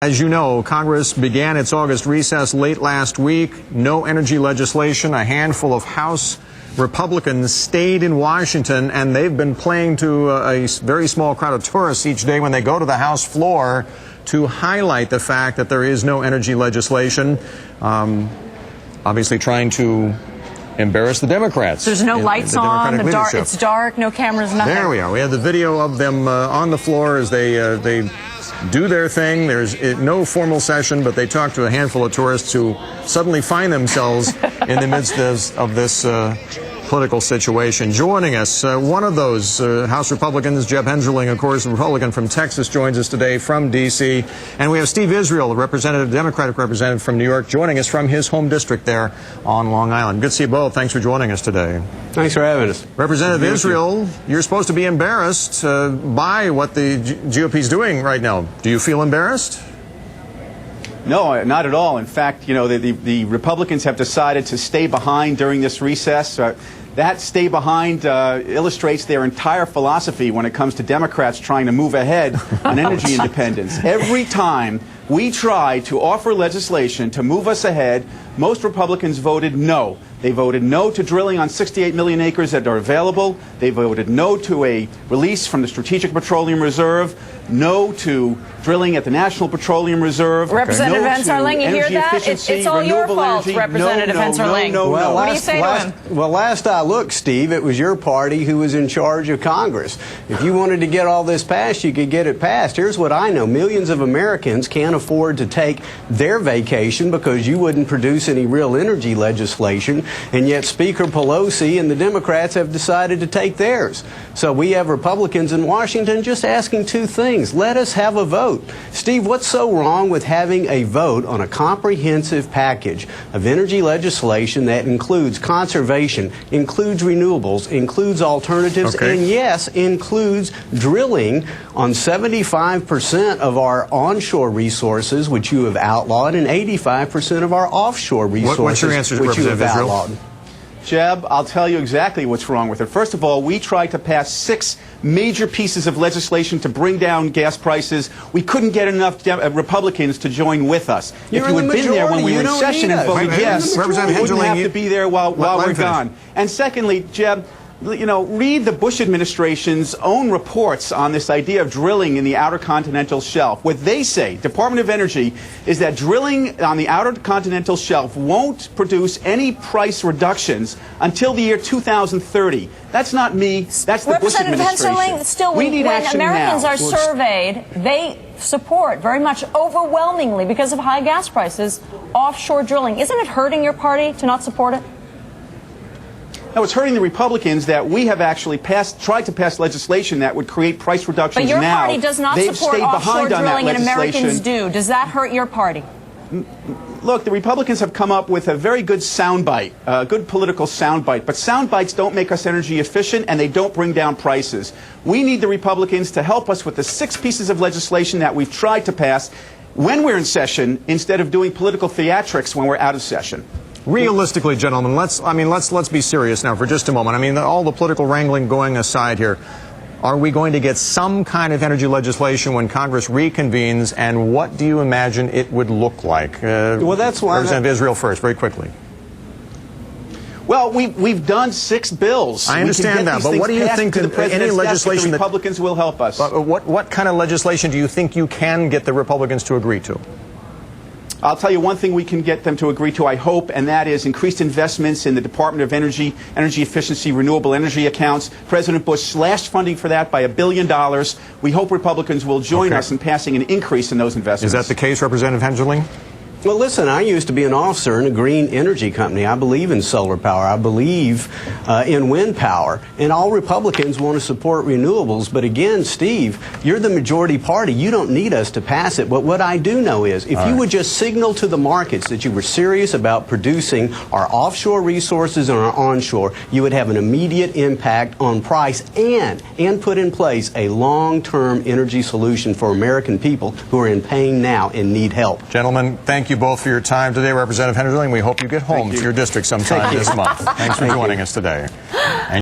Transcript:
As you know, Congress began its August recess late last week. No energy legislation. A handful of House Republicans stayed in Washington, and they've been playing to a very small crowd of tourists each day when they go to the House floor to highlight the fact that there is no energy legislation, obviously trying to embarrass the Democrats. There's no lights on, it's dark, no cameras, nothing. There we are. We have the video of them on the floor as they do their thing. There's no formal session, but they talk to a handful of tourists who suddenly find themselves in the midst of this political situation. Joining us, one of those House Republicans, Jeb Hensarling, of course, a Republican from Texas, joins us today from D.C. And we have Steve Isreal, a Democratic representative from New York, joining us from his home district there on Long Island. Good to see you both. Thanks for joining us today. Thanks for having us. Representative Isreal, you're supposed to be embarrassed by what the GOP is doing right now. Do you feel embarrassed? No, not at all. In fact, you know, the Republicans have decided to stay behind during this recess. That stay behind illustrates their entire philosophy when it comes to Democrats trying to move ahead on energy independence. Every time we try to offer legislation to move us ahead, most Republicans voted no. They voted no to drilling on 68 million acres that are available. They voted no to a release from the Strategic Petroleum Reserve, no to drilling at the National Petroleum Reserve. Representative Hensarling, you hear that? It's all your fault, Representative Hensarling. What do you say to him? Well, last I looked, Steve, it was your party who was in charge of Congress. If you wanted to get all this passed, you could get it passed. Here's what I know. Millions of Americans can't afford to take their vacation because you wouldn't produce any real energy legislation, and yet Speaker Pelosi and the Democrats have decided to take theirs. So we have Republicans in Washington just asking two things. Let us have a vote. Steve, what's so wrong with having a vote on a comprehensive package of energy legislation that includes conservation, includes renewables, includes alternatives, and yes, includes drilling on 75% of our onshore resources, which you have outlawed, and 85% of our offshore resources, what's your answer, which you have outlawed? Jeb, I'll tell you exactly what's wrong with it. First of all, we tried to pass 6 major pieces of legislation to bring down gas prices. We couldn't get enough Republicans to join with us. If you had been there when we were in session and voted yes, we wouldn't have to be there while we're gone. And secondly, Jeb, you know, read the Bush administration's own reports on this idea of drilling in the outer continental shelf. What they say, Department of Energy, is that drilling on the outer continental shelf won't produce any price reductions until the year 2030. That's not me. That's the Bush administration. Representative Hensarling, still, when Americans are surveyed, they support very much overwhelmingly, because of high gas prices, offshore drilling. Isn't it hurting your party to not support it? No, it's hurting the Republicans that we have actually tried to pass legislation that would create price reductions now. But your party does not support offshore drilling, and Americans do. Does that hurt your party? Look, the Republicans have come up with a very good soundbite, a good political soundbite, but soundbites don't make us energy efficient, and they don't bring down prices. We need the Republicans to help us with the 6 pieces of legislation that we've tried to pass when we're in session, instead of doing political theatrics when we're out of session. Realistically, gentlemen, let's be serious now for just a moment. I mean, all the political wrangling going aside here, are we going to get some kind of energy legislation when Congress reconvenes, and what do you imagine it would look like? Well, that's why Representative Isreal first, very quickly. Well, we've done 6 bills. I understand that, but what do you think any legislation the Republicans will help us? What kind of legislation do you think you can get the Republicans to agree to? I'll tell you one thing we can get them to agree to, I hope, and that is increased investments in the Department of Energy, energy efficiency, renewable energy accounts. President Bush slashed funding for that by $1 billion. We hope Republicans will join us in passing an increase in those investments. Is that the case, Representative Hensarling? Well, listen, I used to be an officer in a green energy company. I believe in solar power. I believe in wind power. And all Republicans want to support renewables. But again, Steve, you're the majority party. You don't need us to pass it. But what I do know is if you would just signal to the markets that you were serious about producing our offshore resources and our onshore, you would have an immediate impact on price and put in place a long-term energy solution for American people who are in pain now and need help. Gentlemen, thank you both for your time today. Representative Hensarling, we hope you get home to your district sometime this month. Thanks for joining us today. And